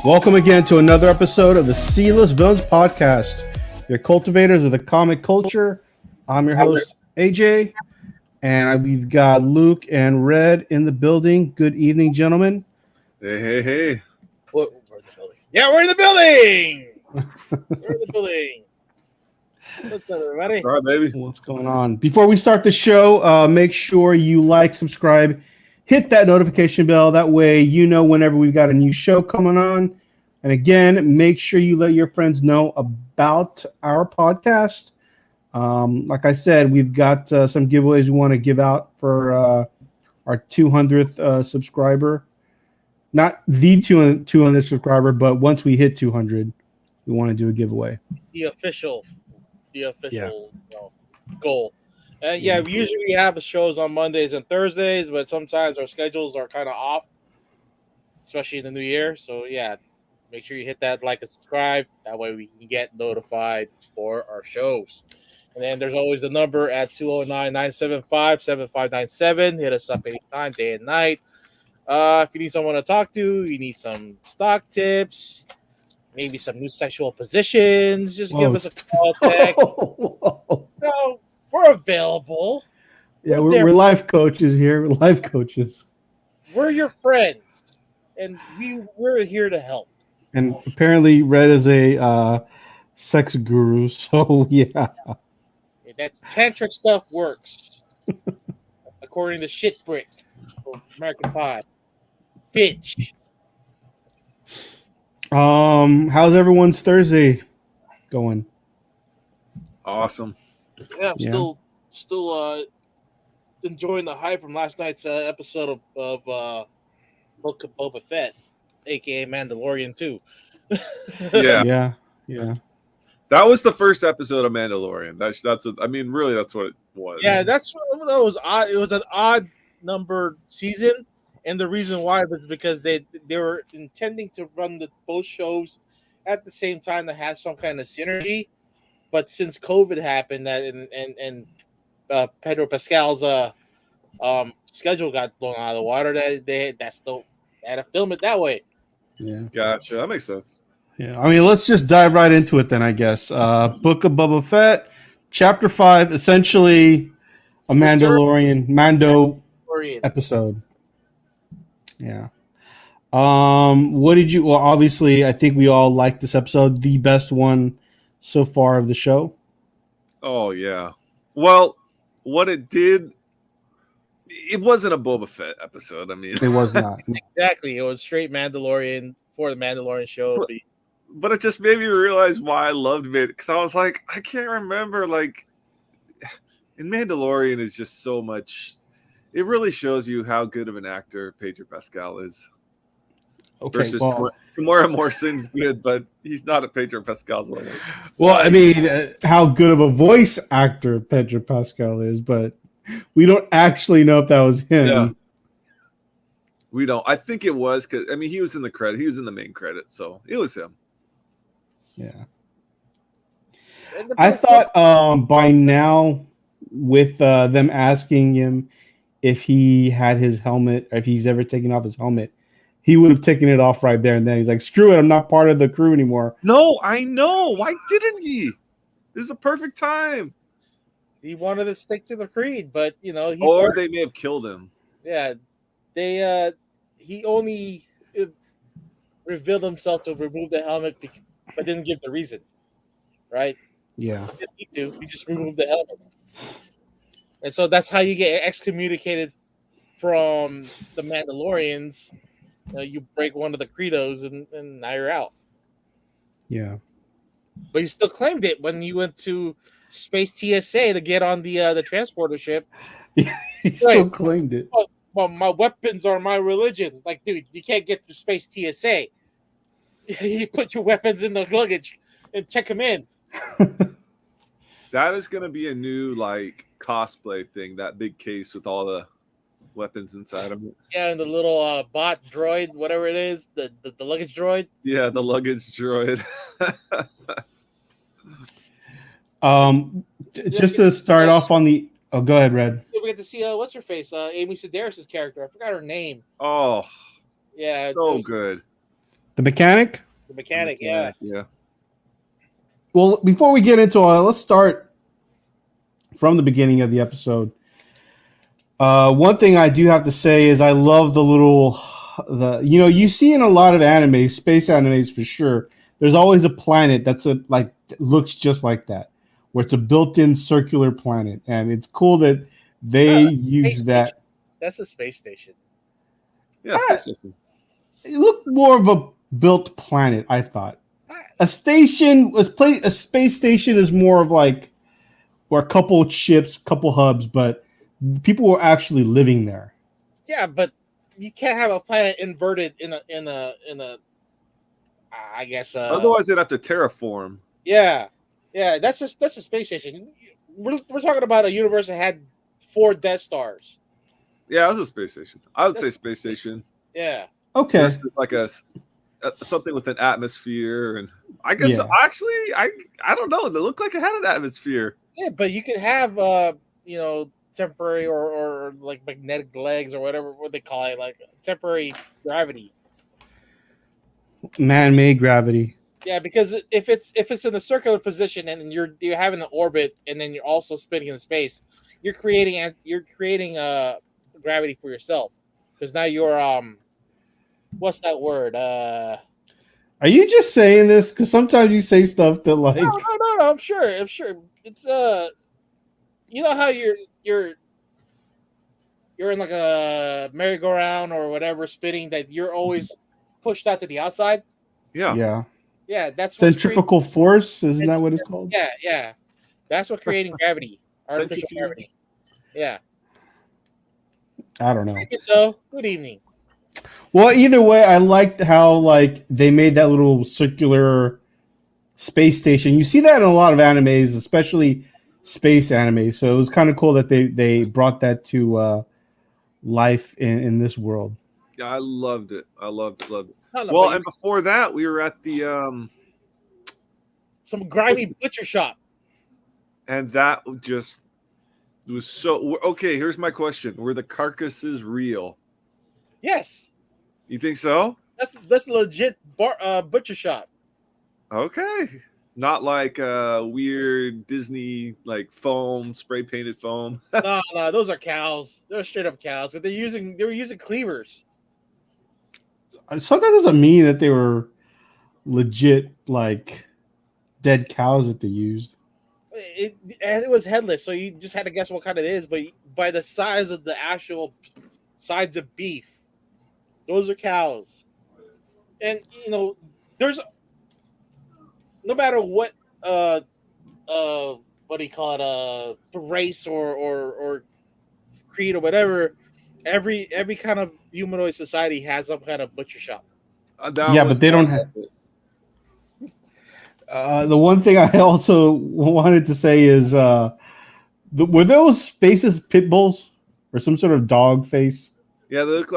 Welcome again to another episode of the Sealess Villains Podcast, your cultivators of the comic culture. I'm your host, AJ, and we've got Luke and Red in the building. Good evening, gentlemen. Hey. We're in the building. Yeah, we're in the building. We're in the building. What's up, everybody? All right, baby. What's going on? Before we start the show, make sure you like, subscribe, hit that notification bell. That way you know whenever we've got a new show coming on. And again, make sure you let your friends know about our podcast. Like I said, we've got some giveaways we want to give out for our 200th subscriber. Not the 200th subscriber, but once we hit 200, we want to do a giveaway. The official goal. And we usually have the shows on Mondays and Thursdays, but sometimes our schedules are kind of off, especially in the new year. So make sure you hit that like and subscribe. That way we can get notified for our shows. And then there's always the number at 209-975-7597. Hit us up anytime, day and night. If you need someone to talk to, you need some stock tips, maybe some new sexual positions, just give us a call, text. So we're available. Yeah, we're life coaches here. We're life coaches. We're your friends, and we're here to help. And apparently Red is a sex guru, so yeah. That tantric stuff works. According to Shitbrick from American Pie. Finch. How's everyone's Thursday going? Awesome. Yeah, I'm still enjoying the hype from last night's episode of Book of Boba Fett, aka Mandalorian 2. Yeah. That was the first episode of Mandalorian. That's what it was. Yeah, that was odd. It was an odd numbered season, and the reason why was because they were intending to run both shows at the same time to have some kind of synergy. But since COVID happened, and Pedro Pascal's schedule got blown out of the water, they had to film it that way. Yeah, gotcha. That makes sense. Yeah, I mean, let's just dive right into it then, I guess. Book of Boba Fett, Chapter 5, essentially a Mando episode. Yeah. What did you? Well, obviously, I think we all liked this episode, the best one so far of the show. Oh yeah. Well, what it did, it wasn't a Boba Fett episode. I mean, it was not exactly. It was straight Mandalorian for the Mandalorian show. But it just made me realize why I loved it, because I was like, I can't remember. Like, in Mandalorian is just so much. It really shows you how good of an actor Pedro Pascal is. Okay, versus Tamora Morrison's good, but he's not at Pedro Pascal's level. Well, I mean, how good of a voice actor Pedro Pascal is, but we don't actually know if that was him. Yeah. We don't. I think it was because he was in the credit. He was in the main credit, so it was him. Yeah. I thought by now, with them asking him if he had his helmet, if he's ever taken off his helmet, he would have taken it off right there and then. He's like, screw it, I'm not part of the crew anymore. No, I know. Why didn't he? This is a perfect time. He wanted to stick to the creed, but they may have killed him. Yeah, he only revealed himself to remove the helmet, but didn't give the reason, right? Yeah, he didn't need to. He just removed the helmet, and so that's how you get excommunicated from the Mandalorians. You break one of the credos, and now you're out. Yeah, but he still claimed it when he went to Space TSA to get on the transporter ship. he still claimed it. Well, my weapons are my religion. Like, dude, you can't get to Space TSA. You put your weapons in the luggage and check them in. That is going to be a new cosplay thing. That big case with all the weapons inside of it. Yeah, and the little bot droid, whatever it is, the luggage droid. Yeah, the luggage droid. Just to start off on the. Oh, go ahead, Red. We get to see what's her face, Amy Sedaris' character. I forgot her name. Oh, yeah, so good. The mechanic? The mechanic, yeah. Yeah. Well, before we get into all, let's start from the beginning of the episode. One thing I do have to say is I love you see in a lot of anime, space animes for sure. There's always a planet looks just like that, where it's a built-in circular planet, and it's cool that they use that. Station. That's a space station. Yeah, space station. It looked more of a built planet, I thought. A space station is more of like where a couple ships, couple hubs, but people were actually living there. Yeah, but you can't have a planet inverted in a I guess Otherwise they'd have to terraform. Yeah. That's a space station. We're talking about a universe that had 4 Death Stars. Yeah, it was a space station. I would say space station. Yeah. Okay. Versus like something with an atmosphere, and I guess I don't know. It looked like it had an atmosphere. Yeah, but you could have temporary or like magnetic legs or whatever what they call it, like temporary gravity. Man-made gravity. Yeah, because if it's in a circular position and you're having an orbit and then you're also spinning in space, you're creating gravity for yourself, because now you're what's that word? Are you just saying this because sometimes you say stuff that like? No. I'm sure. It's you know how you're in like a merry-go-round or whatever spinning, that you're always pushed out to the outside. Yeah. That's centrifugal force. Isn't that what it's called? Yeah. That's what creating gravity. Artificial gravity. Yeah. I don't know. Maybe so. Good evening. Well, either way, I liked how like they made that little circular space station. You see that in a lot of animes, especially space anime. So it was kind of cool that they brought that to life in this world. Yeah, I loved it. I loved it. Well, and before that, we were at the some grimy butcher shop, and that just was so okay. Here's my question: were the carcasses real? Yes. You think so? That's legit butcher shop. Okay. Not like weird Disney like foam, spray painted foam. No, those are cows. They're straight up cows. But they were using cleavers. So that doesn't mean that they were legit like dead cows that they used. It was headless, so you just had to guess what kind it is. But by the size of the actual sides of beef, those are cows. And there's no matter what what do you call it, race or creed or whatever, every kind of humanoid society has some kind of butcher shop. But they don't have. The one thing I also wanted to say is, were those faces pit bulls or some sort of dog face? Yeah, they look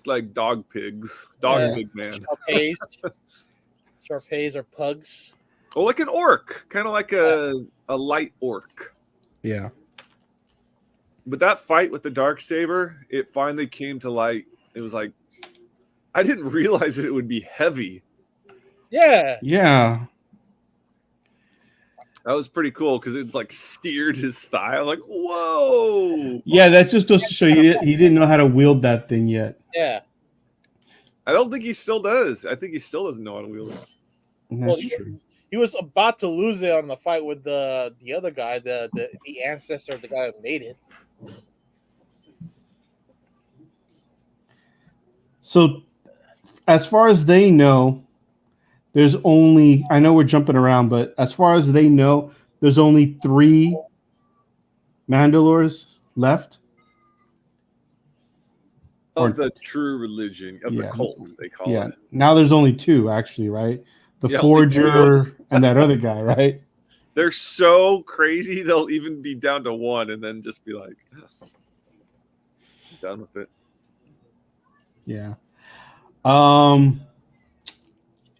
like dog pigs, pig man. Sharpays or pugs. Oh, like an orc, kind of like a light orc. Yeah. But that fight with the Darksaber, it finally came to light. It was like, I didn't realize that it would be heavy. Yeah. Yeah. That was pretty cool because it like seared his thigh. I'm like, whoa. Yeah, that just goes to show you he didn't know how to wield that thing yet. Yeah. I don't think he still does. I think he still doesn't know how to wield it. That's true. He was about to lose it on the fight with the other guy, the ancestor of the guy who made it. So, as far as they know, there's only, I know we're jumping around, but as far as they know, there's only 3 Mandalores left. Of the true religion, of the cult, they call it. Now there's only 2, actually, right? The Forger and that other guy, right? They're so crazy, they'll even be down to 1 and then just be like, I'm done with it. Yeah.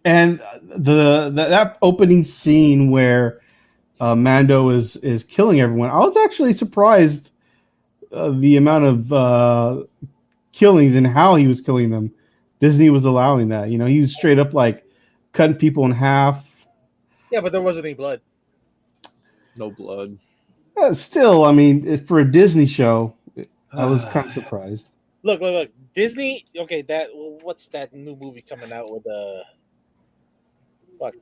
And that opening scene where Mando is killing everyone, I was actually surprised the amount of killings and how he was killing them. Disney was allowing that. You know, he was straight up like cutting people in half. Yeah, but there wasn't any blood. No blood. Still, I mean, for a Disney show, I was kind of surprised. Look. Disney. Okay, what's that new movie coming out with? Fuck.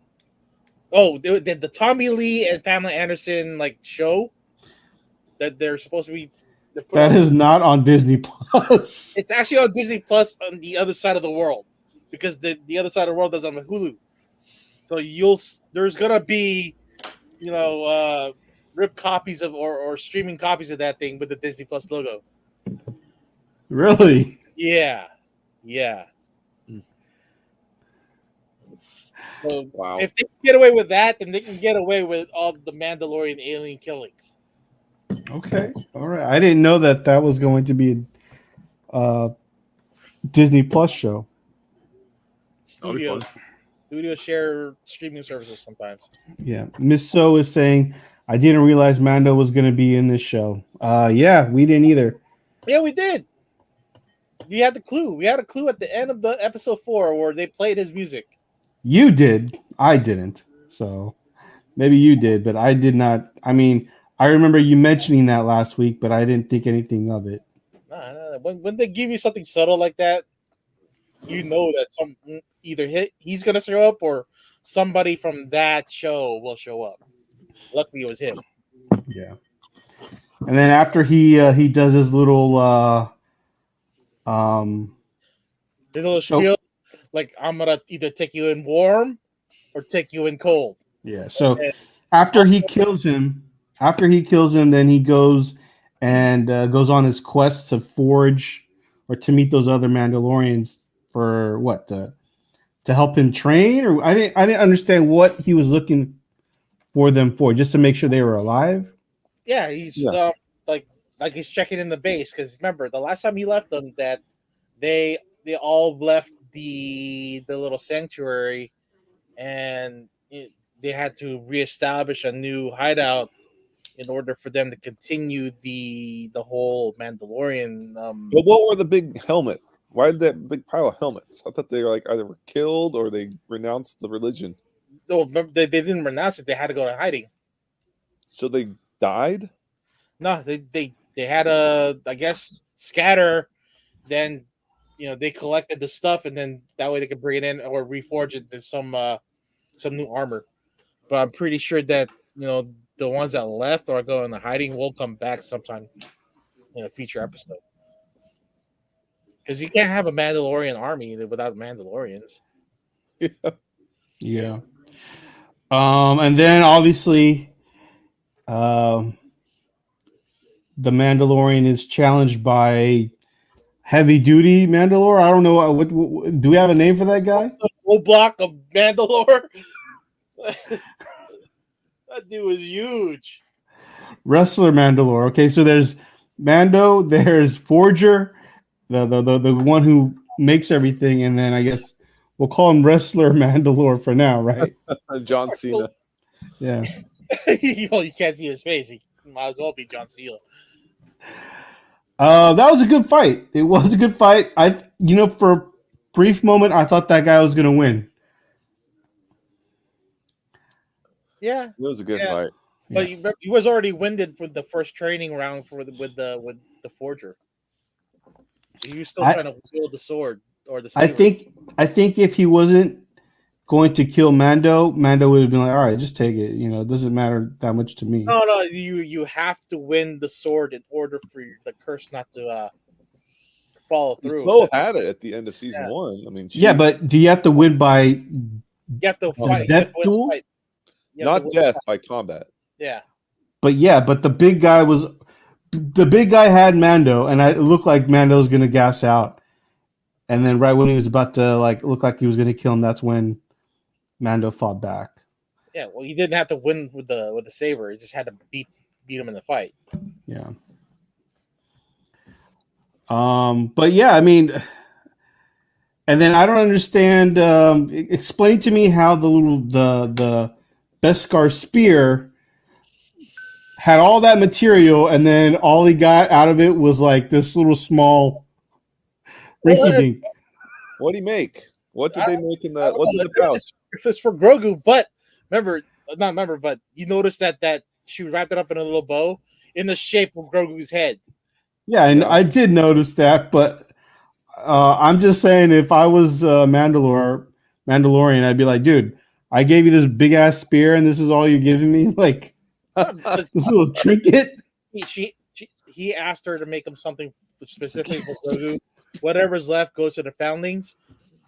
Oh, the Tommy Lee and Pamela Anderson like show that they're supposed to be. That is not on Disney Plus. It's actually on Disney Plus on the other side of the world because the other side of the world is on Hulu. So there's gonna be, rip copies of or streaming copies of that thing with the Disney Plus logo. Really? Yeah. So Wow. if they can get away with that, then they can get away with all the Mandalorian alien killings. Okay. All right. I didn't know that was going to be a Disney Plus show. Studios share streaming services sometimes. Yeah. Miss So is saying, I didn't realize Mando was going to be in this show. Yeah, we didn't either. Yeah, we did. We had the clue. We had a clue at the end of the episode 4 where they played his music. You did. I didn't. So maybe you did, but I did not. I mean, I remember you mentioning that last week, but I didn't think anything of it. Nah. When they give you something subtle like that, you know that either he's gonna show up or somebody from that show will show up. Luckily, it was him. Yeah. And then after he does his little The little spiel, like I'm gonna either take you in warm or take you in cold. Yeah. So after he kills him, then he goes and goes on his quest to forge or to meet those other Mandalorians for what to help him train, or I didn't understand what he was looking for them for, just to make sure they were alive. Yeah, he's like he's checking in the base because remember the last time he left them that they all left the little sanctuary and they had to reestablish a new hideout in order for them to continue the whole Mandalorian. But what were the big helmet? Why did that big pile of helmets? I thought they were like either were killed or they renounced the religion. No, they didn't renounce it. They had to go to hiding. So they died? No, they had to, I guess, scatter. Then, they collected the stuff, and then that way they could bring it in or reforge it to some new armor. But I'm pretty sure that the ones that left or go into hiding will come back sometime in a future episode. Because you can't have a Mandalorian army without Mandalorians. Yeah. And then obviously, the Mandalorian is challenged by heavy duty Mandalore. I don't know what do we have a name for that guy? Whole block of Mandalore. That dude was huge. Wrestler Mandalore. Okay, so there's Mando, there's Forger, the one who makes everything, and then I guess we'll call him Wrestler Mandalore for now, right? John Cena. Yeah. You can't see his face. He might as well be John Cena. That was a good fight. It was a good fight. For a brief moment, I thought that guy was gonna win. Yeah, It was a good fight. But he was already winded for the first training round with the Forger. He was still trying to wield the sword or the saber. I think if he wasn't going to kill Mando would have been like, all right, just take it. It doesn't matter that much to me. No, you have to win the sword in order for the curse not to follow through. Snow had it at the end of season 1. I mean, yeah, but do you have to win by? You have to fight. Death duel? Not death by combat. Yeah. But the big guy had Mando, and it looked like Mando was gonna gas out. And then right when he was about to look like he was gonna kill him, that's when Mando fought back. Yeah, well, he didn't have to win with the saber. He just had to beat him in the fight. Yeah. But yeah, I mean, and then I don't understand. Explain to me how the Beskar spear had all that material, and then all he got out of it was like this little small rinky dink. What did he make? What did they make in I the? don't What's know. in the pouch? It's for Grogu, but but you noticed that she wrapped it up in a little bow in the shape of Grogu's head. Yeah, and Yeah. I did notice that, but I'm just saying, if I was Mandalorian, I'd be like, dude, I gave you this big ass spear, and this is all you're giving me, like Because this little trinket. he asked her to make him something specific for Grogu. Whatever's left goes to the foundlings.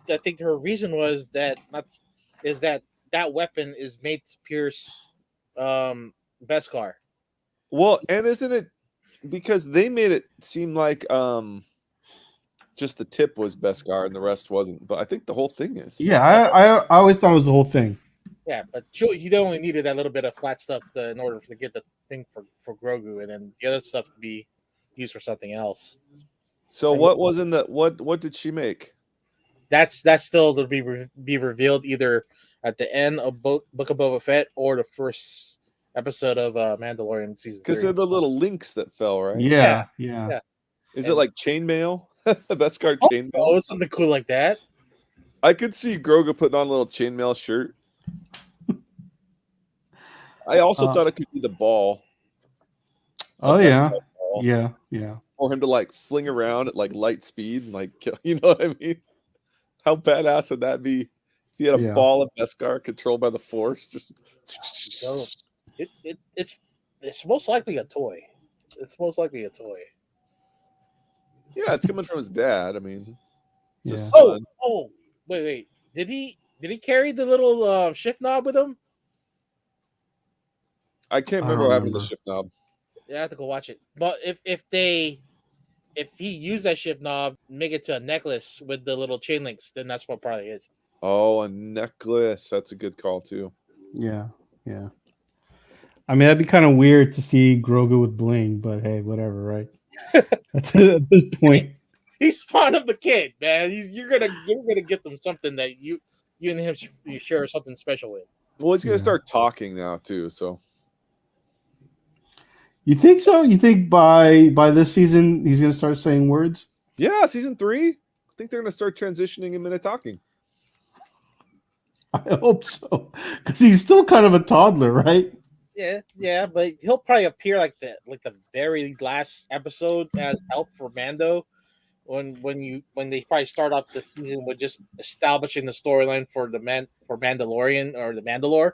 I think her reason was that that weapon is made to pierce Beskar. Well, and isn't it because they made it seem like just the tip was Beskar and the rest wasn't, but I think the whole thing is. Yeah, I always thought it was the whole thing. Yeah, but he only needed that little bit of flat stuff in order to get the thing for Grogu, and then the other stuff to be used for something else. So what was in the what did she make? That's still to be revealed either at the end of Book of Boba Fett or the first episode of Mandalorian season 3. Because they're the little links that fell, right? Yeah. Is it like chainmail? Beskar Oh, chainmail? something cool like that. I could see Grogu putting on a little chainmail shirt. I also thought it could be the ball. Oh yeah. Beskar ball. Yeah. For him to like fling around at like light speed and like kill, you know what I mean? How badass would that be? If you had a ball of Beskar controlled by the Force, just It's most likely a toy. It's most likely a toy. yeah, it's coming from his dad. I mean, it's a Yeah. son. Oh, wait. Did he carry the little shift knob with him? I can't I remember don't what happened to remember. the shift knob. Yeah, I have to go watch it. But if he used that shift knob, make it to a necklace with the little chain links, then that's what probably is. Oh, a necklace. That's a good call too. Yeah. I mean, that'd be kind of weird to see Grogu with bling, but hey, whatever, right? At this point, He's fond of the kid, man. You're gonna get them something that you and him you share something special with. Well, he's gonna Yeah. start talking now too. So you think so? You think by this season he's gonna start saying words? yeah, season 3. I think they're gonna start transitioning him into talking. I hope so, because he's still kind of a toddler, right? Yeah, but he'll probably appear like the very last episode as help for Mando, when they probably start off the season with just establishing the storyline for Mandalorian or the Mandalore,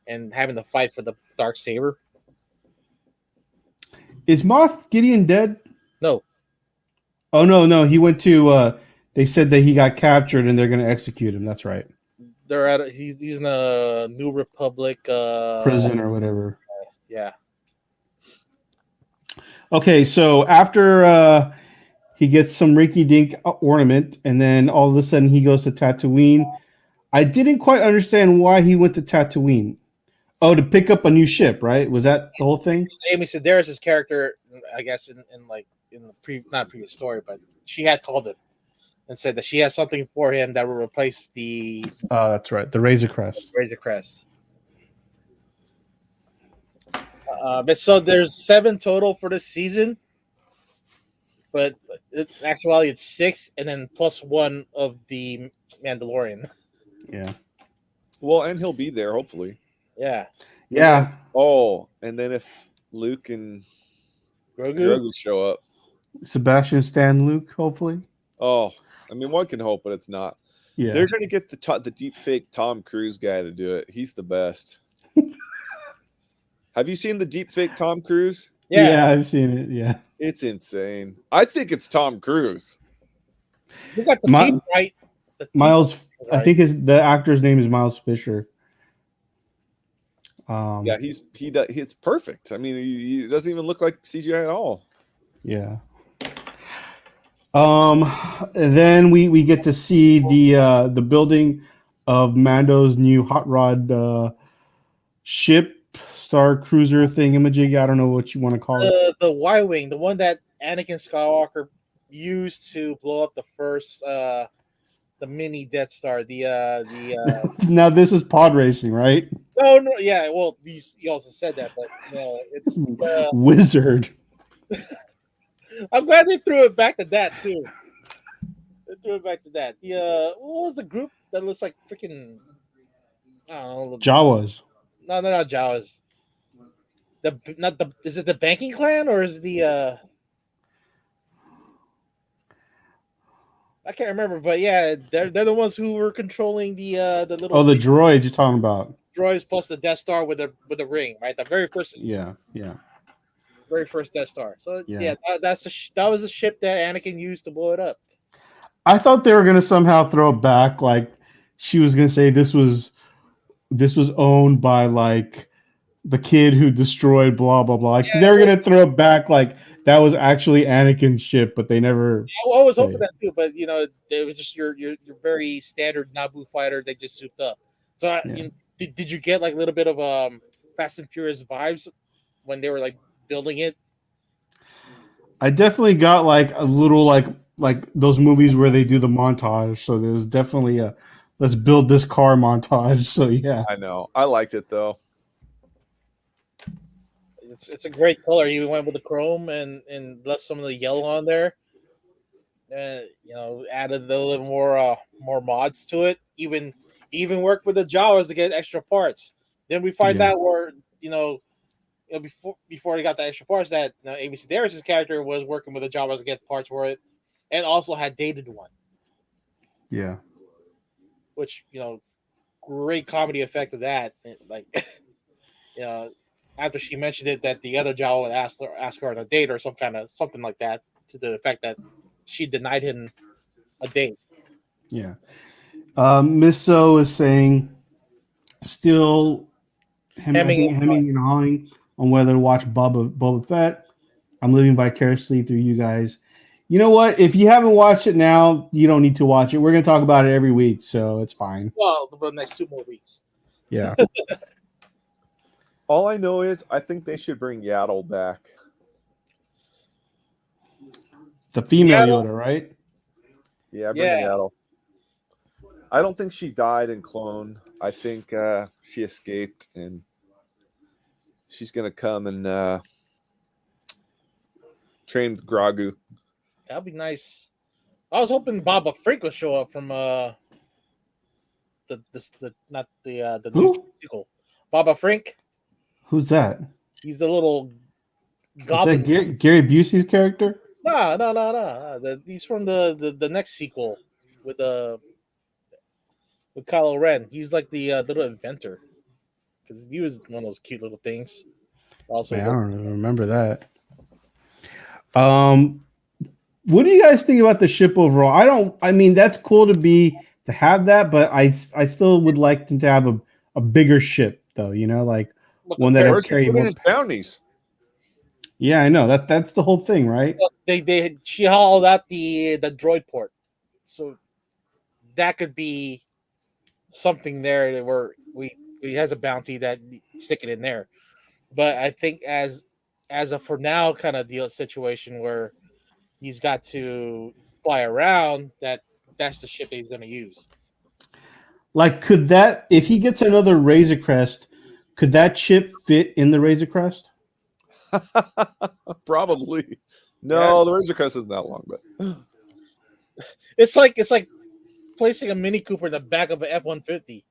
and having the fight for the dark saber. Is Moff Gideon dead? No, Oh no, he went to. They said that he got captured and they're gonna execute him. That's right, they're he's in a New Republic prison or whatever. Yeah. Okay, so after he gets some rinky-dink ornament, and then all of a sudden he goes to Tatooine. I didn't quite understand why he went to Tatooine. Oh, to pick up a new ship, right? Was that the whole thing? Amy Sedaris' character, I guess, in the not previous story, but she had called him and said that she has something for him that will replace the That's right, the Razor Crest. Razor Crest. But so there's 7 total for this season, but in actuality it's 6, and then plus 1 of the Mandalorian. Yeah. Well, and he'll be there hopefully. Yeah. Oh, and then if Luke and Grogu show up, Sebastian Stan Luke, hopefully. oh, I mean, one can hope, but it's not. Yeah. They're gonna get the deep fake Tom Cruise guy to do it. He's the best. Have you seen the deep fake Tom Cruise? Yeah, I've seen it. Yeah. It's insane. I think it's Tom Cruise. You got the team right. Miles, right. I think the actor's name is Miles Fisher. Yeah, it's perfect. I mean, he doesn't even look like CGI at all. Yeah. And then we get to see the building of Mando's new hot rod ship, Star Cruiser thingamajig. I don't know what you want to call it. The Y-wing, the one that Anakin Skywalker used to blow up the first the mini Death Star. Now this is pod racing, right? No, yeah. Well, he also said that, but no, it's Wizard. I'm glad they threw it back to that too. Let's throw it back to that. The what was the group that looks like freaking? I don't know. Jawas. No, they're not Jawas. The not the is it the banking clan or is the I can't remember, but yeah, they're the ones who were controlling the little Oh, the droids you're talking about. droids plus the Death Star with the ring, right? The very first Yeah. Death Star. So Yeah. yeah, that was the ship that Anakin used to blow it up. I thought they were gonna somehow throw it back, like she was gonna say this was owned by like the kid who destroyed blah blah blah. Like Yeah, they were gonna throw it back like that was actually Anakin's ship, but they never. I was say hoping it. that too, but it was just your very standard Naboo fighter they just souped up. So Yeah. did you get like a little bit of Fast and Furious vibes when they were like building it? I definitely got like a little like those movies where they do the montage. So there was definitely a let's build this car montage. So yeah. I know. I liked it though. It's a great color. You went with the chrome and left some of the yellow on there. And added a little more mods to it. Even worked with the Jawas to get extra parts. Then we find Yeah. out where before he got the extra parts that ABC Darius' character was working with the Jawas to get parts for it, and also had dated one, Yeah. which great comedy effect of that. Like after she mentioned it, that the other Jawa would ask her on a date or something like that, to the effect that she denied him a date. Yeah. Miss So is saying still hemming and hawing on whether to watch Boba Fett. I'm living vicariously through you guys. You know what? If you haven't watched it now, you don't need to watch it. We're going to talk about it every week, so it's fine. Well, for the next 2 more weeks. Yeah. All I know is I think they should bring Yaddle back. The female Yaddle? Yoda, right? Yeah, bring Yaddle. I don't think she died in Clone. I think she escaped, and she's gonna come and train Grogu. That'd be nice. I was hoping Boba Fett would show up from the new Who? sequel. Boba Fett. Who's that? He's the little Is goblin. that Gary Busey's character? No. He's from the next sequel with Kylo Ren. He's like the little inventor, because he was one of those cute little things. Also, Man, I don't remember that. What do you guys think about the ship overall? I mean, that's cool to have that, but I still would like to have a bigger ship, though. Like one that Where's he carry putting more his bounties? Yeah, I know that's the whole thing, right? she hauled out the droid port, so that could be something there where he has a bounty that stick it in there. But I think as a for now kind of deal situation where he's got to fly around, that's the ship that he's going to use. Like, could that, if he gets another Razor Crest, could that ship fit in the Razor Crest? Probably. No, the Razor Crest isn't that long, but it's like placing a Mini Cooper in the back of an F-150.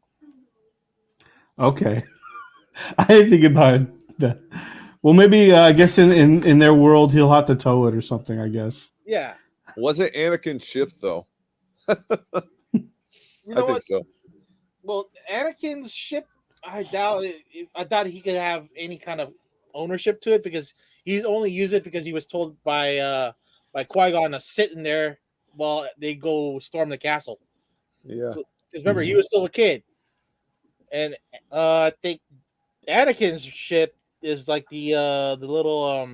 Okay, I didn't think about that. Well, maybe I guess in their world he'll have to tow it or something. I guess. Yeah. Was it Anakin's ship though? I think so. Well, Anakin's ship, I doubt he could have any kind of ownership to it, because he only used it because he was told by Qui-Gon to sit in there while they go storm the castle. Yeah. Because remember, he was still a kid, and I think Anakin's ship is like the little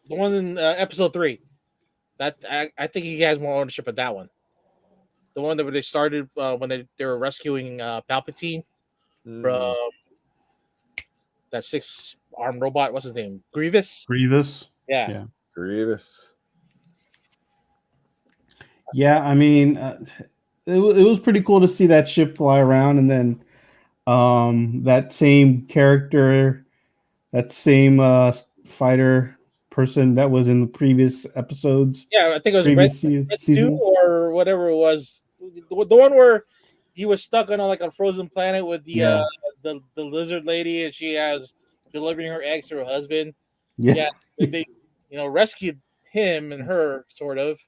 the one in episode 3. That I think he has more ownership of that one. The one that they started when they were rescuing Palpatine from that 6-armed robot. What's his name? Grievous. Yeah. Grievous. Yeah, I mean, it was pretty cool to see that ship fly around, and then that same character, that same fighter person that was in the previous episodes, Yeah, I think it was previous Red 2 seasons. or whatever it was. The one where he was stuck on like a frozen planet with Yeah. the lizard lady, and she has delivering her eggs to her husband. Yeah. Yeah, they rescued him and her sort of,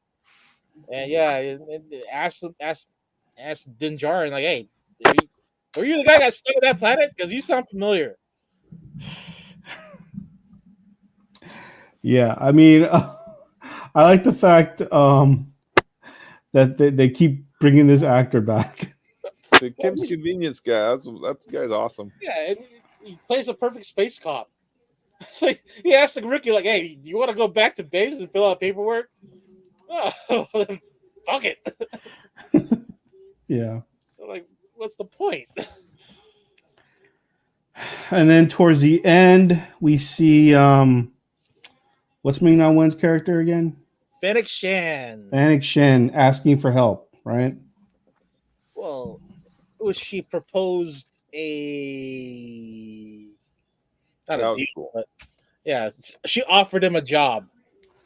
and yeah, and asked Din Djarin like, hey, were you the guy that got stuck on that planet? Because you sound familiar. Yeah, I mean, I like the fact that they keep bringing this actor back. The Kim's Convenience guy. That guy's awesome. Yeah, and he plays a perfect space cop. It's like he asked the rookie, like, "Hey, do you want to go back to base and fill out paperwork?" Oh, fuck it. Yeah. Like, what's the point? And then towards the end, we see what's Ming Na Wen's character again? Fennec Shan. Fennec Shen asking for help, right? Well, she proposed a not That a was deal, cool. but yeah, she offered him a job.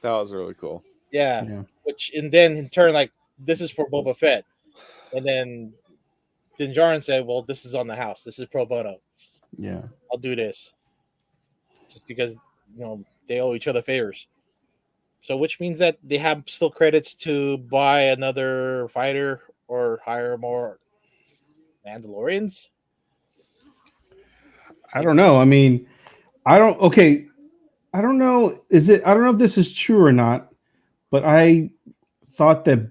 That was really cool. Yeah. Which and then in turn, like, this is for Boba Fett, and then Din Djarin said, "Well, this is on the house. This is pro bono. Yeah. I'll do this, just because they owe each other favors." So, which means that they have still credits to buy another fighter or hire more Mandalorians. I don't know. I mean, I don't. Okay, I don't know. I don't know if this is true or not, but I thought that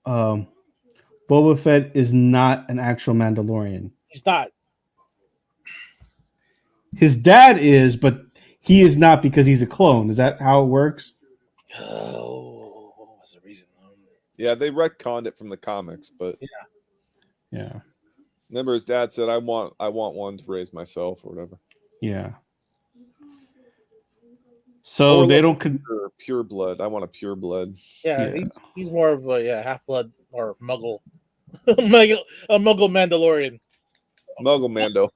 Boba Fett is not an actual Mandalorian. He's not. His dad is, but he is not because he's a clone. Is that how it works? Oh, what was the reason? Yeah, they retconned it from the comics, but Yeah. remember his dad said, "I want one to raise myself," or whatever. Yeah. So Or they like don't. pure blood. I want a pure blood. Yeah, he's more of a half blood or Muggle, a Muggle Mandalorian, Muggle Mando.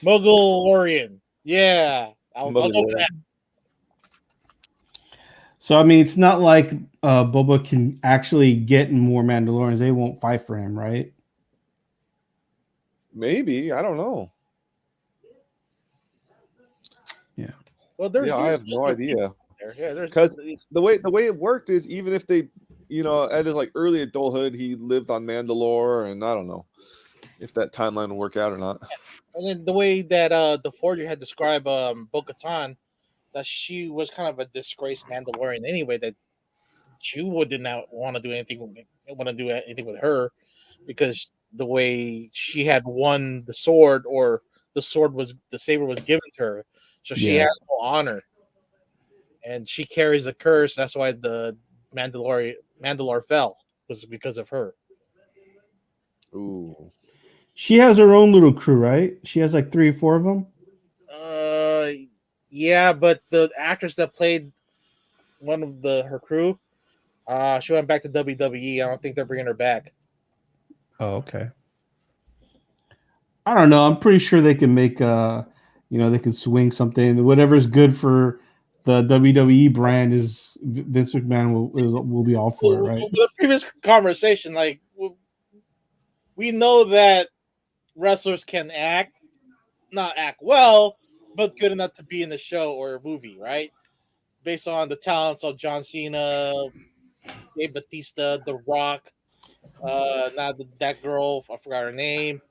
Muggle-orian. Yeah, I'll go with that. So I mean, it's not like Boba can actually get more Mandalorians. They won't fight for him, right? Maybe, I don't know. Yeah. Well, I have no idea. Yeah, because the way it worked is even if they, at his like early adulthood, he lived on Mandalore, and I don't know if that timeline will work out or not. And then the way that the forger had described Bo-Katan, that she was kind of a disgraced Mandalorian anyway. That Jew did not want to do anything with her, because the way she had won the sword, or the saber was given to her, so she has no honor, and she carries a curse. That's why the Mandalore fell, was because of her. Ooh. She has her own little crew, right? She has like 3 or 4 of them. Yeah, but the actress that played one of her crew, she went back to WWE. I don't think they're bringing her back. Oh, okay. I don't know. I'm pretty sure they can make they can swing something. Whatever's good for the WWE brand is Vince McMahon will be all for it, right? The previous conversation, like, we know that wrestlers can not act well, but good enough to be in the show or a movie, right? Based on the talents of John Cena, Dave Bautista, The Rock, that girl, I forgot her name.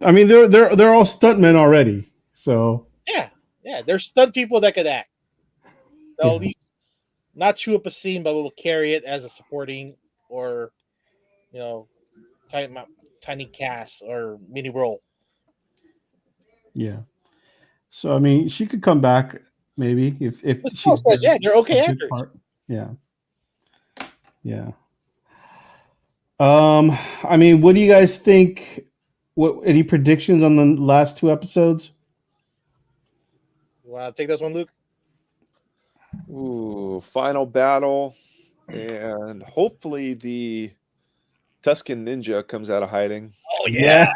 I mean, they're all stuntmen already, so yeah, there's stunt people that could act. They'll at least not chew up a scene, but will carry it as a supporting or tiny cast or mini role. Yeah. So I mean, she could come back maybe if she says, they're okay actors. Yeah. Yeah. I mean, what do you guys think? Any predictions on the last 2 episodes? You want to take this one, Luke? Ooh, final battle, and hopefully the Tusken Ninja comes out of hiding. Oh yeah.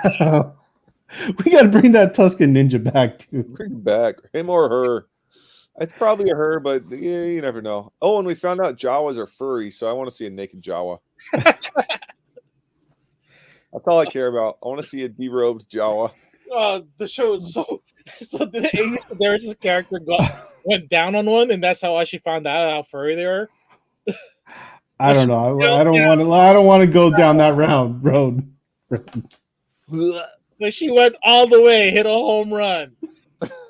We got to bring that Tusken Ninja back too. Bring him back, him or her. It's probably a her, but yeah, you never know. Oh, and we found out Jawas are furry, so I want to see a naked Jawa. That's all I care about. I want to see a derobed Jawa. The show so there was this character went down on one, and that's how she found out how furry they were. I don't know. I don't want to. I don't want to go down that road. But she went all the way, hit a home run.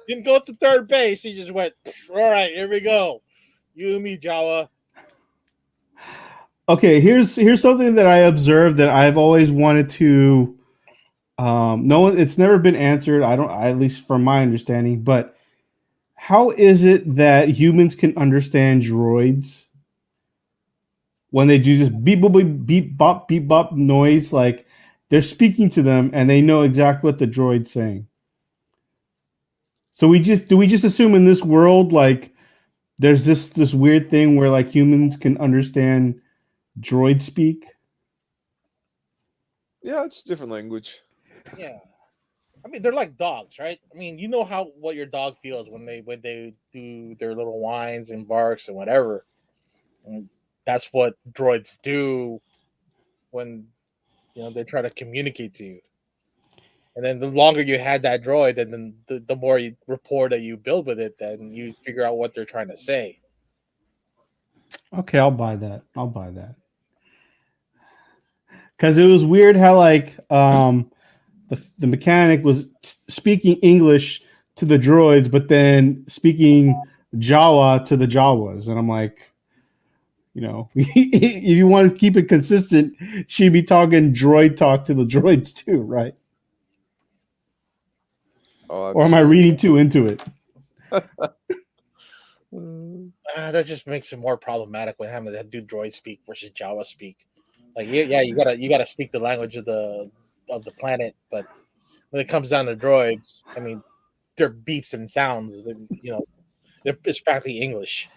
Didn't go to third base. He just went, all right, here we go. You and me, Jawa. Okay, here's something that I observed that I've always wanted to. No one, it's never been answered. I don't, at least from my understanding. But how is it that humans can understand droids when they do just beep boop beep bop noise? Like they're speaking to them and they know exactly what the droid's saying. So we just assume in this world like there's this weird thing where like humans can understand droid speak? Yeah, it's a different language. Yeah. I mean, they're like dogs, right? I mean, you know what your dog feels when they do their little whines and barks and whatever. And that's what droids do when they try to communicate to you. And then the longer you had that droid, and then the more rapport that you build with it, then you figure out what they're trying to say. Okay, I'll buy that. Because it was weird how like the mechanic was speaking English to the droids, but then speaking Jawa to the Jawas, and I'm like, if you want to keep it consistent, she'd be talking droid talk to the droids too, right? Or am I reading too into it? That just makes it more problematic when having to do droid speak versus Jawa speak. Like, yeah, you gotta speak the language of the planet, but when it comes down to droids, I mean, they're beeps and sounds. It's practically English.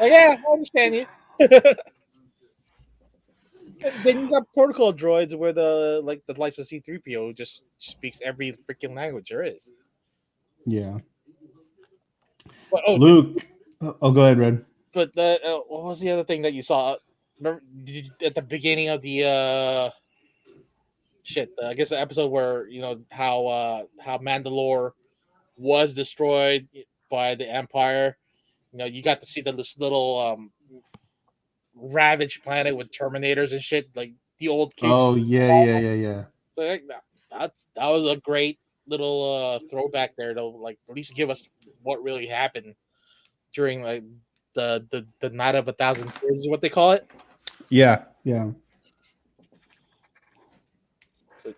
Yeah, I understand you. Then you got protocol droids where the likes of C-3PO just speaks every freaking language there is. Yeah. But, Luke. Go ahead, Red. But what was the other thing that you saw? Remember, at the beginning of the I guess the episode where how Mandalore was destroyed by the Empire. You got to see this little ravaged planet with Terminators and shit, like the old kids. Oh yeah. So, that was a great little throwback there to like at least give us what really happened during like the Night of 1,000 Tears is what they call it. Yeah. So,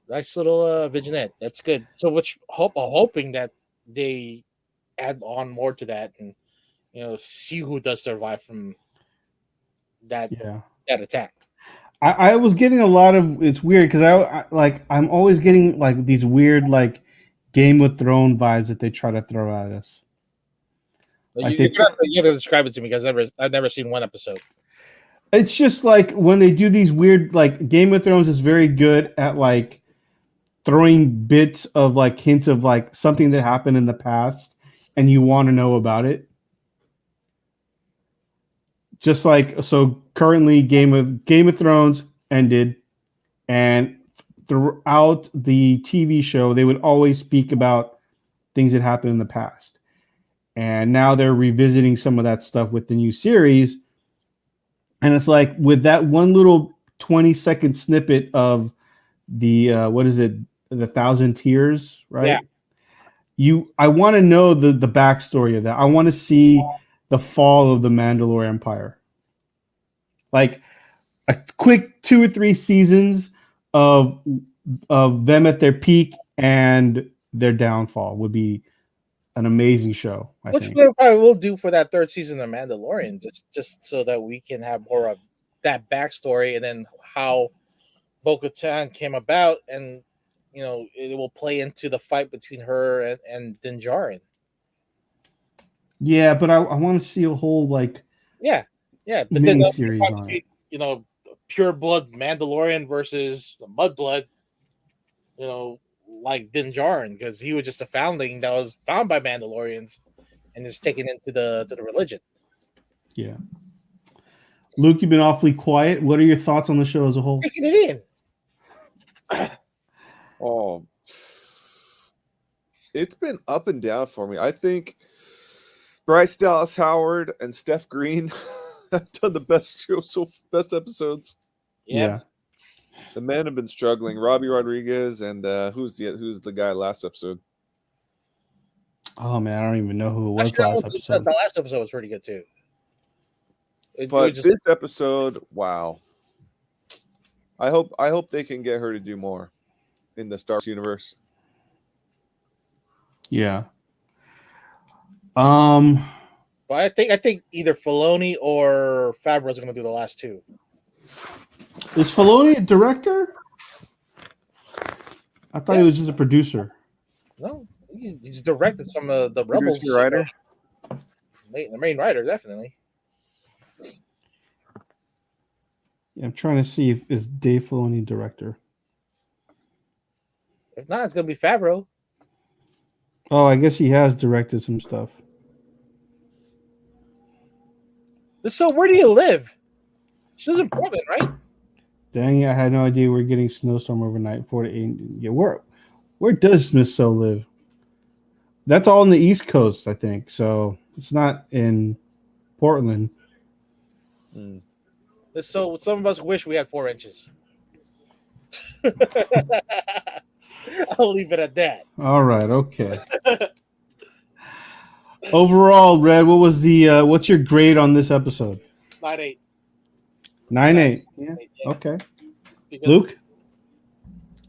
nice little vignette. That's good. So I'm hoping that they add on more to that and see who does survive from that attack. I was getting a lot of, it's weird because I'm always getting like these weird like Game of Thrones vibes that they try to throw at us. Like you have to describe it to me because I've never seen one episode. It's just like when they do these weird like Game of Thrones is very good at like throwing bits of like hints of like something that happened in the past and you want to know about it. Just like so currently Game of Thrones ended, and throughout the TV show they would always speak about things that happened in the past. And now they're revisiting some of that stuff with the new series. And it's like with that one little 20-second snippet of the what is it? The 1,000 Tears, right? Yeah. I want to know the backstory of that. I want to see the fall of the Mandalore Empire. Like a quick 2 or 3 seasons of them at their peak and their downfall would be an amazing show. Which we probably will do for that 3rd season of Mandalorian, just so that we can have more of that backstory and then how Bo-Katan came about, and it will play into the fight between her and Din Djarin. Yeah, but I want to see a whole like but mini series on it. pure blood Mandalorian versus the mudblood, like Din Djarin, because he was just a foundling that was found by Mandalorians and is taken into the religion. Yeah. Luke, you've been awfully quiet. What are your thoughts on the show as a whole? Taking it in. Oh, it's been up and down for me. I think Bryce Dallas Howard and Steph Green have done the best episodes. Yeah. The men have been struggling. Robbie Rodriguez and who's the guy last episode? Oh man, I don't even know who it was Actually, last episode. the last episode was pretty good too. But this episode, wow. I hope they can get her to do more in the Star Wars universe. Yeah. But I think either Filoni or Favreau is going to do the last two. Is Filoni a director? I thought he was just a producer. No, he's directed some of the Rebels. Writer? The main writer, definitely. Yeah, I'm trying to see if is Dave Filoni director. If not, it's going to be Favreau. Oh, I guess he has directed some stuff. So where do you live? She lives in Portland, right? Dang, I had no idea we're getting snowstorm overnight. 4 to 8. Yeah, where does Smith So live? That's all on the East Coast, I think. So it's not in Portland. So some of us wish we had 4 inches. I'll leave it at that. All right, okay. Overall, Red, what was the what's your grade on this episode? 9.8. 9.8. Yeah. Okay. Because Luke?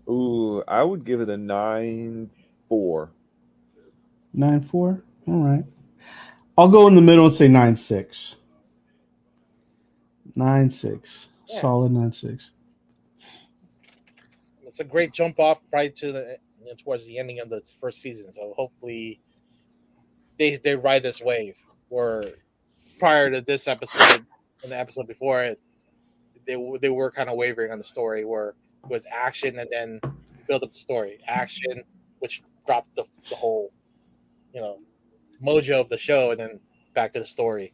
Ooh, I would give it a 9.4. 9.4. All right. I'll go in the middle and say 9.6. 9.6. Yeah. Solid 9.6. it's a great jump off right to towards the ending of the first season. So hopefully they ride this wave. Where prior to this episode and the episode before it, they were kind of wavering on the story, where it was action and then build up the story. Action, which dropped the whole, mojo of the show, and then back to the story.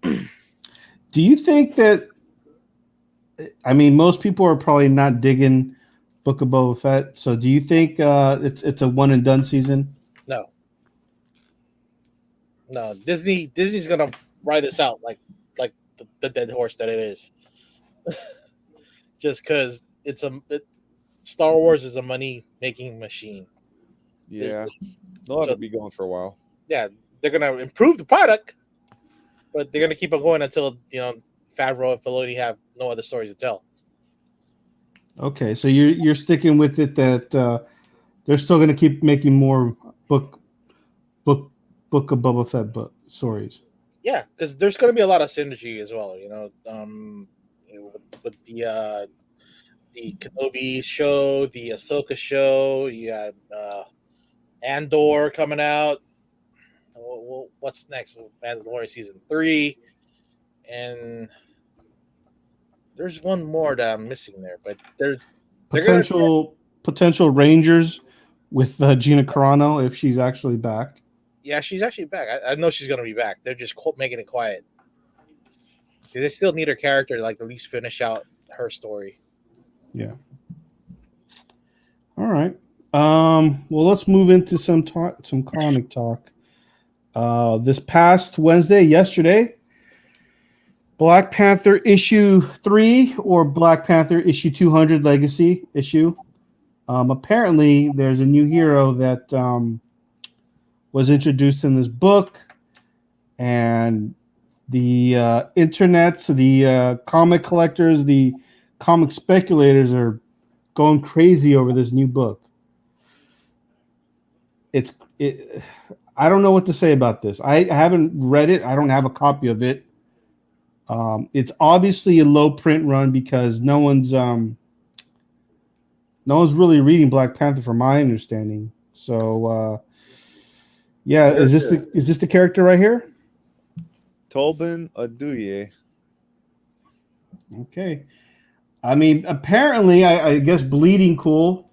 Do you think that? I mean, most people are probably not digging Book of Boba Fett. So, do you think it's a one and done season? No. Disney's gonna ride this out like the dead horse that it is. Just because Star Wars is a money making machine. Yeah, they'll have to be going for a while. Yeah, they're gonna improve the product, but they're gonna keep on going until Favreau and Filoni have no other stories to tell. Okay, so you're sticking with it that they're still going to keep making more Book of Boba Fett book stories. Yeah, because there's going to be a lot of synergy as well. With the Kenobi show, the Ahsoka show, you had Andor coming out. What's next? Mandalorian season 3, and there's one more that I'm missing there, but they're potential Rangers with Gina Carano if she's actually back. Yeah, she's actually back. I know she's gonna be back. They're just making it quiet. They still need her character to at least finish out her story. Yeah. All right. Well, let's move into some comic talk. This past yesterday, Black Panther issue 3 or Black Panther issue 200 legacy issue. Apparently, there's a new hero that was introduced in this book, and the internets, the comic collectors, the comic speculators are going crazy over this new book. I don't know what to say about this. I haven't read it. I don't have a copy of it. It's obviously a low print run because no one's really reading Black Panther, from my understanding. So, is this the character right here? Tobin Aduye. Okay. I mean, apparently, I guess Bleeding Cool.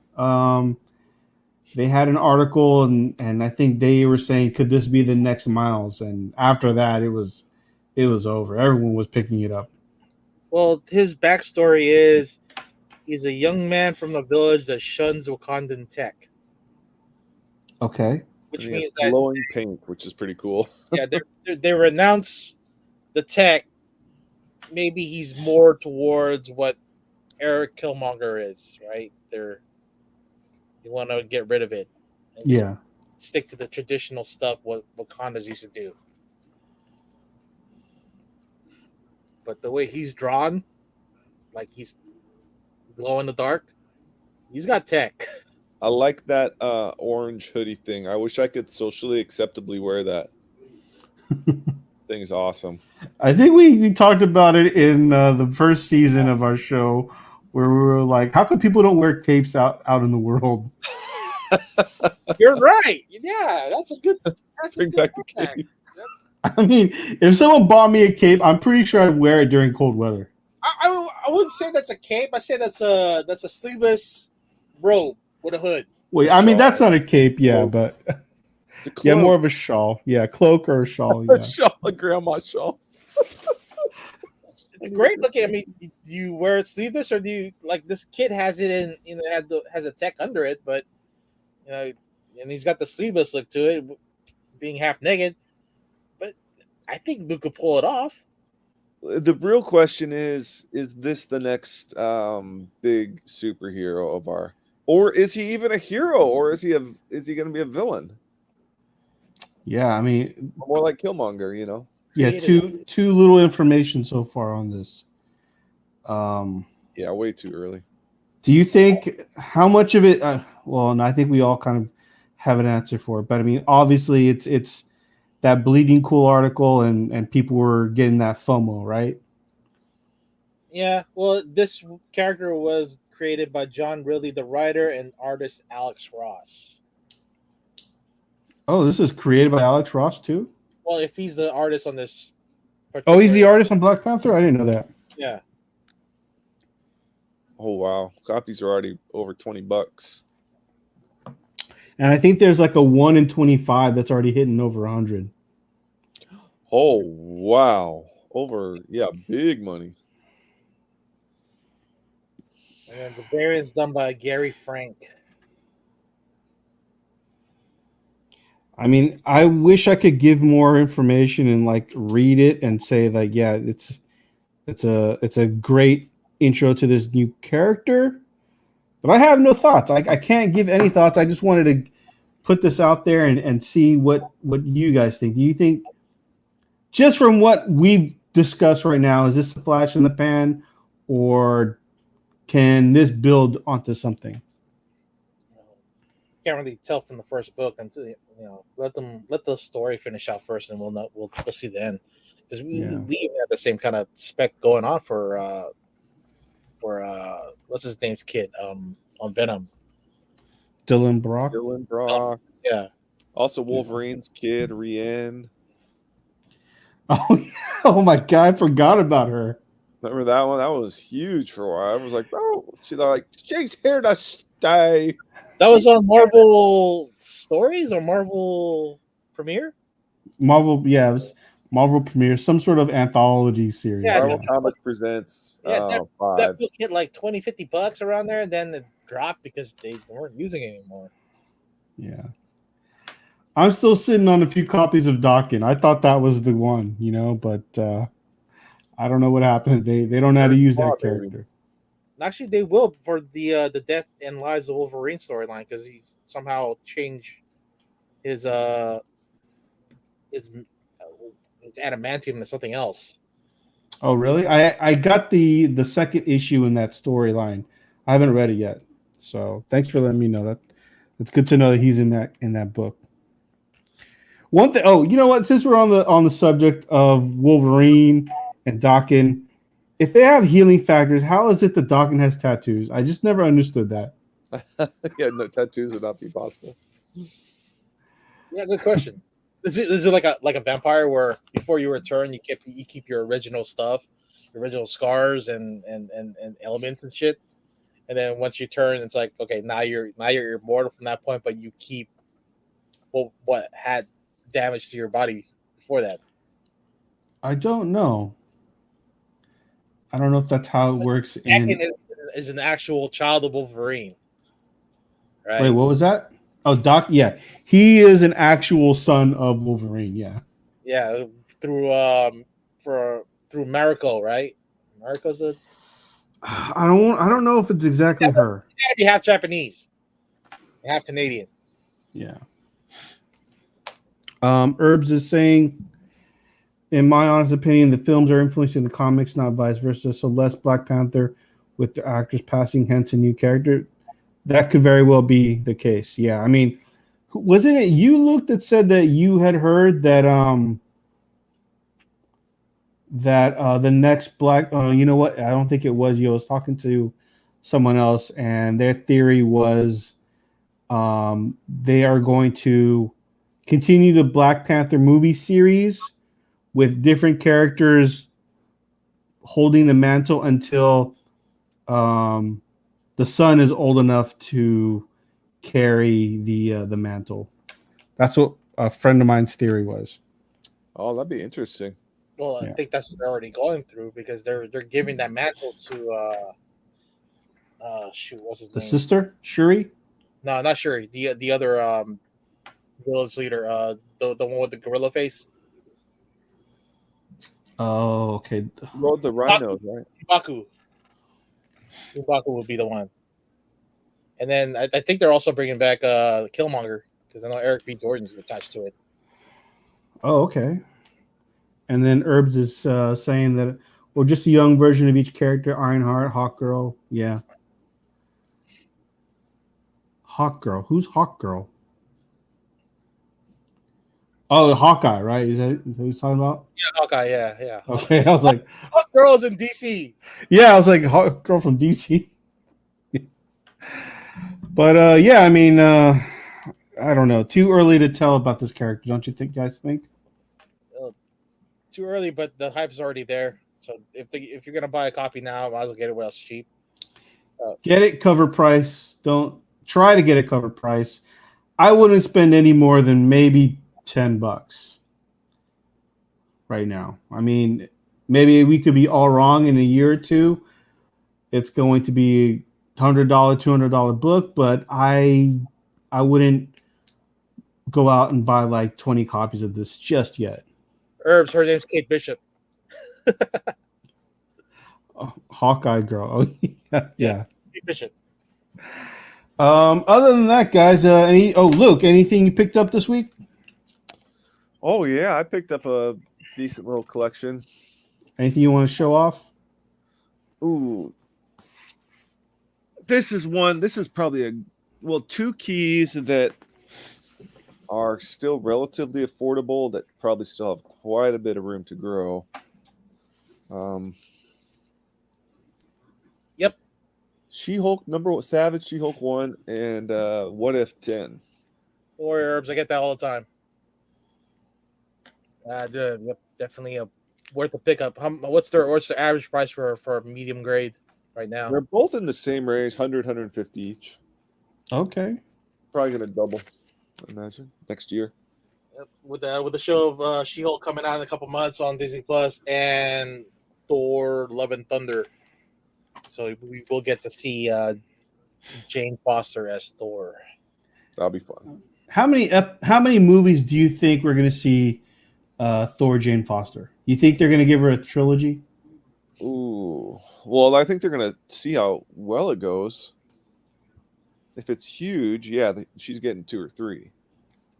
They had an article, and I think they were saying, could this be the next Miles? And after that, it was over. Everyone was picking it up. Well, his backstory is he's a young man from a village that shuns Wakandan tech, Okay. which And he has means that glowing paint, which is pretty cool. they renounce the tech. Maybe he's more towards what Eric Killmonger is, right? You want to get rid of it, and just Yeah. stick to the traditional stuff what Wakanda's used to do. But the way he's drawn, like he's glow in the dark, he's got tech. I like that orange hoodie thing. I wish I could socially acceptably wear that. Thing's awesome. I think we talked about it in the first season of our show, where we were like, how come people don't wear capes out in the world? You're right. Yeah, that's a good. Bring back the comeback. cape. I mean, if someone bought me a cape, I'm pretty sure I'd wear it during cold weather. I wouldn't say that's a cape. I say that's a sleeveless robe with a hood. Wait, I mean, Shawl. that's not a cape, yeah, Cloak. but It's a yeah, cloak. more of a shawl. Yeah, cloak or a shawl. A Yeah. shawl, a grandma shawl. It's great looking. I mean, do you wear it sleeveless or do you like this kid has it in? You know, has a tech under it, but you know, and he's got the sleeveless look to it, being half naked. But I think we could pull it off. The real question is this the next big superhero of our, or is he even a hero, or is he going to be a villain? Yeah, I mean, More like Killmonger, you know? yeah, too little information so far on this. Yeah, way too early. Do you think how much of it? Well, and I think we all kind of have an answer for it, but I mean, obviously, it's that Bleeding Cool article, and people were getting that FOMO, right? Yeah. Well, this character was created by John Ridley, the writer, and artist Alex Ross. Oh, this is created by Alex Ross too. Well, if he's the artist on this. Oh, he's the artist on Black Panther. I didn't know that. Yeah. Oh wow, copies are already over $20. And I think there's like a 1 in 25 that's already hitting over 100. Oh wow, big money. And the variant's done by Gary Frank. I mean, I wish I could give more information and like read it and say like, yeah, it's a great intro to this new character. But I have no thoughts. I can't give any thoughts. I just wanted to put this out there and see what you guys think. Do you think, just from what we've discussed right now, is this a flash in the pan, or can this build onto something? Can't really tell from the first book until let the story finish out first, and we'll see the end, because we even have the same kind of spec going on for what's his name's kid on Venom. Dylan Brock. Yeah. Also, Wolverine's kid, Rian. Oh my god, I forgot about her. Remember that one? That one was huge for a while. I was like, oh, she's here to stay. That was on Marvel Stories or Marvel Premiere? Marvel, yeah, it was Marvel Premiere, some sort of anthology series. Yeah, Marvel Comics presents 5. That book hit like $20-$50 around there, and then it dropped because they weren't using it anymore. Yeah. I'm still sitting on a few copies of Dawkins. I thought that was the one, but I don't know what happened. They don't know how to use that character. Actually, they will for the Death and Lives of Wolverine storyline, because he somehow changed his adamantium to something else. Oh, really? I got the second issue in that storyline. I haven't read it yet, so thanks for letting me know that. It's good to know that he's in that book. One thing. Oh, you know what? Since we're on the subject of Wolverine and Dawkins, if they have healing factors, how is it that Dawkins has tattoos? I just never understood that. Yeah, no, tattoos would not be possible. Yeah, good question. Is it like a vampire where before you return you keep your original stuff, original scars and elements and shit. And then once you turn, it's like, okay, now you're immortal from that point, but you keep what had damage to your body before that. I don't know. I don't know if that's how it works. Anakin is an actual child of Wolverine, right? Wait, what was that? Oh, Doc. Yeah, he is an actual son of Wolverine. Yeah. Yeah, through Mariko, right? Mariko's a I don't know if it's exactly her. gotta be half Japanese, half Canadian. Yeah. Herbs is saying, in my honest opinion, the films are influencing the comics, not vice versa. So less Black Panther with the actors passing, hence a new character. That could very well be the case. Yeah. I mean, wasn't it you, Luke, that said that you had heard that the next Black you know what? I don't think it was you. I was talking to someone else, and their theory was they are going to continue the Black Panther movie series with different characters holding the mantle until the son is old enough to carry the mantle. That's what a friend of mine's theory was. Oh, that'd be interesting. Well, I think that's what they're already going through because they're giving that mantle to shoot, what's his The name? sister, Shuri? No, not Shuri. The other village leader, the one with the gorilla face. Oh, okay. Rode the rhinos, right? M'Baku. M'Baku would be the one. And then I think they're also bringing back Killmonger because I know Eric B. Jordan's attached to it. Oh, okay. And then Herbs is saying that, well, just a young version of each character: Ironheart, Hawkgirl. Yeah. Hawkgirl. Who's Hawkgirl? Oh, Hawkeye, right? Is that what he's talking about? Yeah, Hawkeye. Yeah. Okay, I was like, Hawkgirl's in DC. yeah, I was like, Hawkgirl from DC. But yeah, I mean, I don't know. Too early to tell about this character, don't you think, guys? Think? Too early, but the hype's already there. So if you're gonna buy a copy now, might as well get it while it's cheap. Get it cover price. Don't try to get it cover price. I wouldn't spend any more than maybe $10 right now. I mean, maybe we could be all wrong in a year or two. It's going to be $100, $200 book, but I wouldn't go out and buy like 20 copies of this just yet. Herbs, her name's Kate Bishop. Hawkeye girl. Oh, yeah. Kate Bishop. Other than that, guys, Luke, anything you picked up this week? Oh yeah, I picked up a decent little collection. Anything you want to show off? Ooh. This is probably two keys that are still relatively affordable that probably still have quite a bit of room to grow. Yep. She-Hulk Savage She-Hulk 1 and What If 10. Or Herbs, I get that all the time. Yep, definitely worth a pickup. What's the average price for a medium grade right now? They're both in the same range, 100, 150 each. Okay. Probably going to double, I imagine, next year. With the show of She-Hulk coming out in a couple months on Disney Plus and Thor: Love and Thunder, so we will get to see Jane Foster as Thor. That'll be fun. How many movies do you think we're going to see Thor Jane Foster? You think they're going to give her a trilogy? Ooh. Well, I think they're going to see how well it goes. If it's huge, yeah, she's getting 2 or 3.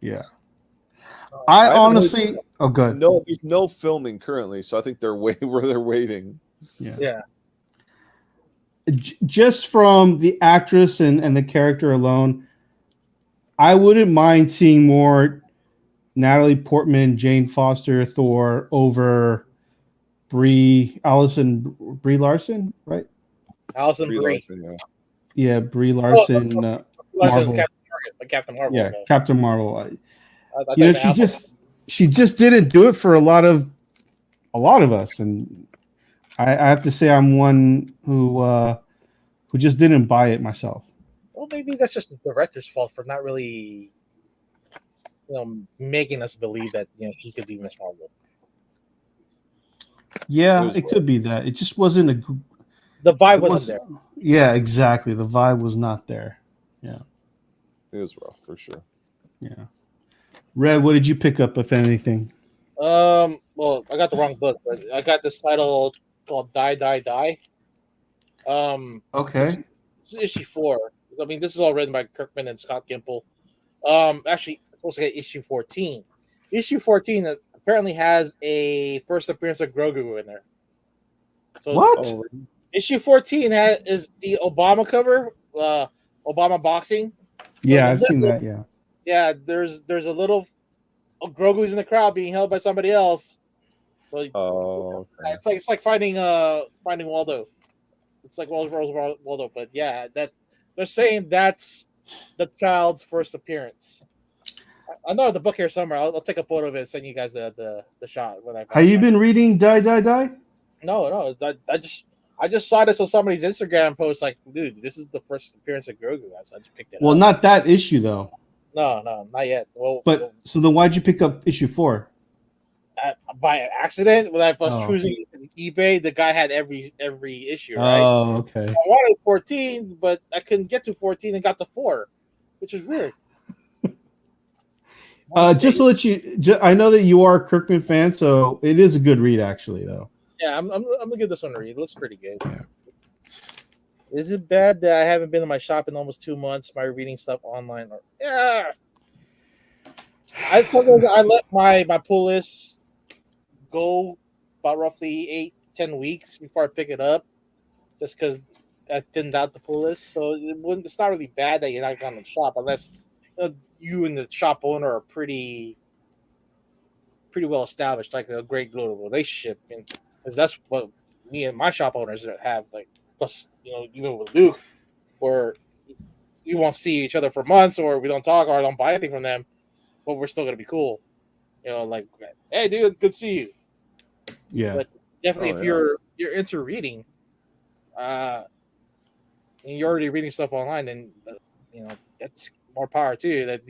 Yeah. I honestly... Oh, good. No, there's no filming currently, so I think they're waiting. Yeah. Just from the actress and the character alone, I wouldn't mind seeing more Natalie Portman, Jane Foster, Thor over Brie Larson, right? Allison Brie. Yeah, Brie Larson. Marvel. Captain Marvel. Yeah, Captain Marvel. She just didn't do it for a lot of us, and I have to say I'm one who just didn't buy it myself. Well, maybe that's just the director's fault for not really, making us believe that he could be Miss Marvel. Yeah, it could be that. It just wasn't The vibe wasn't there. Yeah, exactly. The vibe was not there. Yeah. It was rough for sure. Yeah. Red, what did you pick up, if anything? Well, I got the wrong book, but I got this title called Die, Die, Die. Okay. This is issue 4. I mean, this is all written by Kirkman and Scott Gimple. Actually, I'm supposed to get issue 14. Issue 14 apparently has a first appearance of Grogu in there. So what? Issue 14 is the Obama cover, Obama boxing. Yeah, I've seen that. Yeah. Yeah, there's a little Grogu's in the crowd being held by somebody else. So, okay. It's like finding Waldo. It's like Waldo, but yeah, that they're saying that's the child's first appearance. I know the book here somewhere. I'll take a photo of it and send you guys the shot when I. Have you been reading Die Die Die? No. I just saw this on somebody's Instagram post. Like, dude, this is the first appearance of Grogu. So I just picked it up. Well, not that issue though. No, not yet. So then why'd you pick up issue 4? By accident, when I was choosing eBay, the guy had every issue. Right? Oh, okay. I wanted 14, but I couldn't get to 14 and got to 4, which is weird. Just to let you, I know that you are a Kirkman fan, so it is a good read, actually, though. Yeah, I'm gonna give this one a read. It looks pretty good. Yeah. Is it bad that I haven't been in my shop in almost 2 months? My reading stuff online, I let my pull list go about roughly 8-10 weeks before I pick it up, just because I thinned out the pull list. So it's not really bad that you're not going to the shop unless you and the shop owner are pretty well established, like a great global relationship, because that's what me and my shop owners have. Like, plus, even with Luke, where we won't see each other for months, or we don't talk, or I don't buy anything from them, but we're still gonna be cool. Like, hey, dude, good to see you. Yeah, but definitely, if you're into reading, and you're already reading stuff online, then that's more power to you. That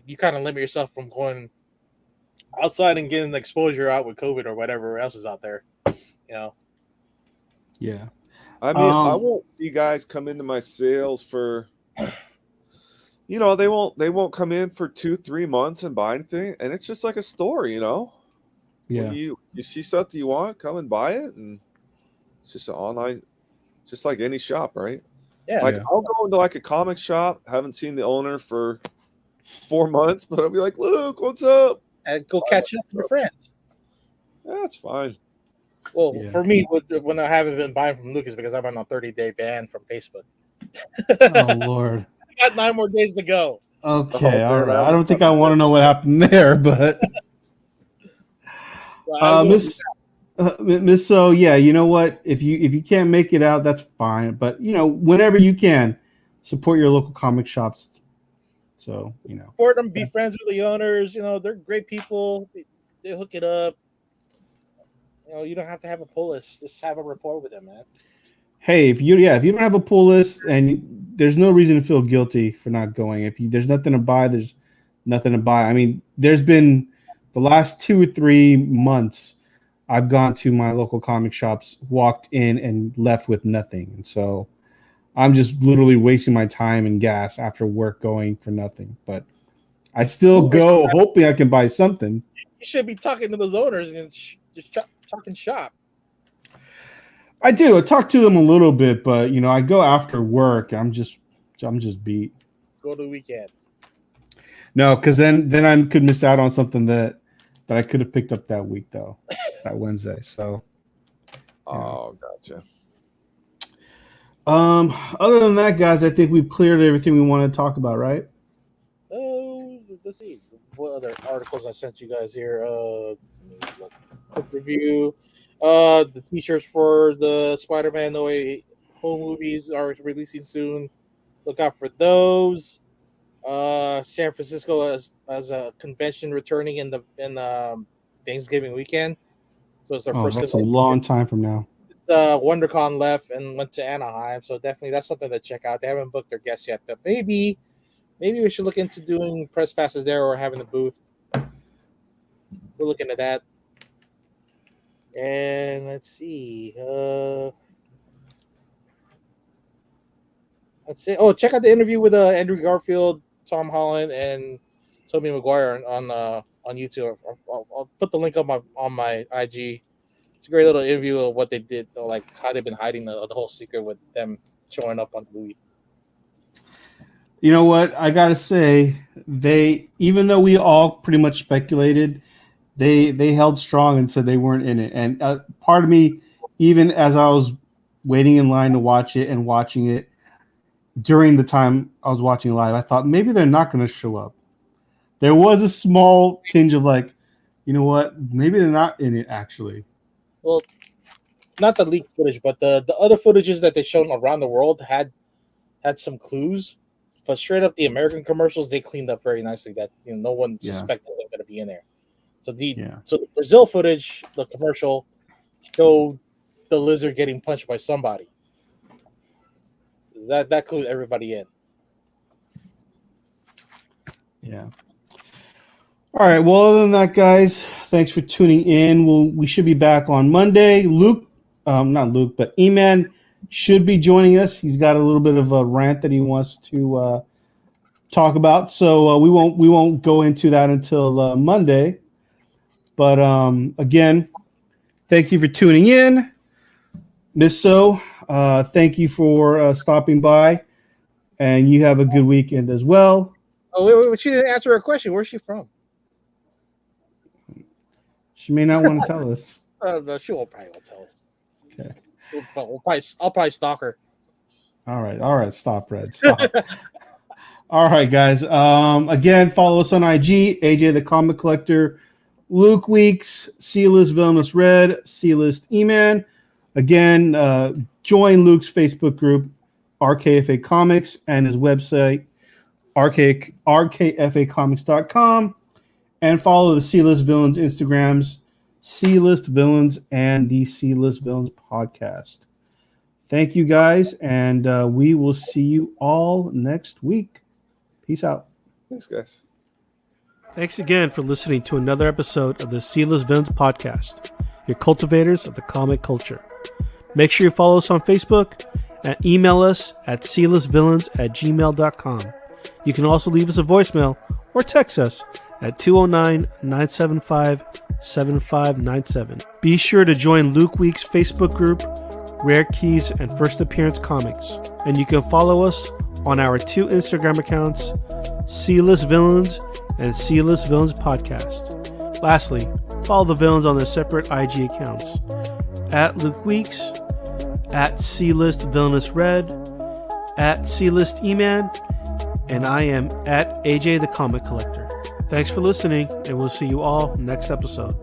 you kind of limit yourself from going outside and getting the exposure out with COVID or whatever else is out there. Yeah. I mean, I won't see guys come into my sales for, they won't come in for 2-3 months and buy anything, and it's just like a store, Yeah. When you see something you want, come and buy it, and it's just an online, just like any shop, right? Yeah. Like, I'll go into like a comic shop, haven't seen the owner for 4 months, but I'll be like, Luke, what's up? And go catch up with your friends. Yeah, that's fine. Well, for me, when I haven't been buying from Luke is because I'm on a 30-day ban from Facebook. Oh, Lord. I got 9 more days to go. Okay, all right. I don't think I want to know what happened there, but... Miss So, yeah, you know what? If you can't make it out, that's fine. But, whenever you can, support your local comic shops. So, support them, be friends with the owners. They're great people. They hook it up. You don't have to have a pull list. Just have a rapport with them, man. Hey, if you don't have a pull list, and there's no reason to feel guilty for not going. If there's nothing to buy, there's nothing to buy. I mean, there's been the last 2 or 3 months, I've gone to my local comic shops, walked in, and left with nothing. And so I'm just literally wasting my time and gas after work going for nothing. But I still go hoping I can buy something. You should be talking to those owners and just talking shop. I do. I talk to them a little bit, but I go after work. I'm just beat. Go to the weekend. No, because then I could miss out on something that I could have picked up that week, though, that Wednesday. So. Oh, gotcha. Other than that, guys, I think we've cleared everything we want to talk about, right? Oh, let's see. What other articles I sent you guys here? Quick review. The t-shirts for the Spider-Man No Way Home movies are releasing soon. Look out for those. San Francisco as a convention returning in Thanksgiving weekend. So it's their first. That's a long time from now. WonderCon left and went to Anaheim, so definitely that's something to check out. They haven't booked their guests yet, but maybe we should look into doing press passes there or having a booth. We're looking at that. And let's see. Let's see. Oh, check out the interview with Andrew Garfield, Tom Holland, and Tobey Maguire on YouTube. I'll put the link on my IG. It's a great little interview of what they did, like how they've been hiding the whole secret with them showing up on the movie. You know what? I gotta say, even though we all pretty much speculated, they held strong and said they weren't in it. And part of me, even as I was waiting in line to watch it and watching it during the time I was watching live, I thought maybe they're not going to show up. There was a small tinge of like, you know what? Maybe they're not in it actually. Well, not the leaked footage, but the other footages that they showed around the world had some clues. But straight up, the American commercials, they cleaned up very nicely that no one suspected they were going to be in there. So the Brazil footage, the commercial, showed the lizard getting punched by somebody. That clued everybody in. Yeah. All right. Well, other than that, guys, thanks for tuning in. We should be back on Monday. Not Luke, but E-Man should be joining us. He's got a little bit of a rant that he wants to talk about. So we won't go into that until Monday. But again, thank you for tuning in. Miss So, thank you for stopping by. And you have a good weekend as well. Oh, wait, she didn't answer her question. Where's she from? She may not want to tell us. No, she probably won't tell us. Okay. I'll probably stalk her. All right. Stop, Red. Stop. All right, guys. Again, follow us on IG, AJ the Comic Collector, Luke Weeks, C-List Villainous Red, C-List E-Man. Again, join Luke's Facebook group, RKFA Comics, and his website, rkfacomics.com. And follow the C-List Villains Instagrams, C-List Villains and the C-List Villains podcast. Thank you, guys, and we will see you all next week. Peace out. Thanks, guys. Thanks again for listening to another episode of the C-List Villains podcast, your cultivators of the comic culture. Make sure you follow us on Facebook and email us at clistvillains@gmail.com. You can also leave us a voicemail or text us at 209-975-7597. Be sure to join Luke Week's Facebook group, Rare Keys and First Appearance Comics. And you can follow us on our 2 Instagram accounts, C-List Villains and C-List Villains Podcast. Lastly, follow the villains on their separate IG accounts, at Luke Weeks, at C-List Villainous Red, at C-List E-Man, and I am at AJ the Comic Collector. Thanks for listening, and we'll see you all next episode.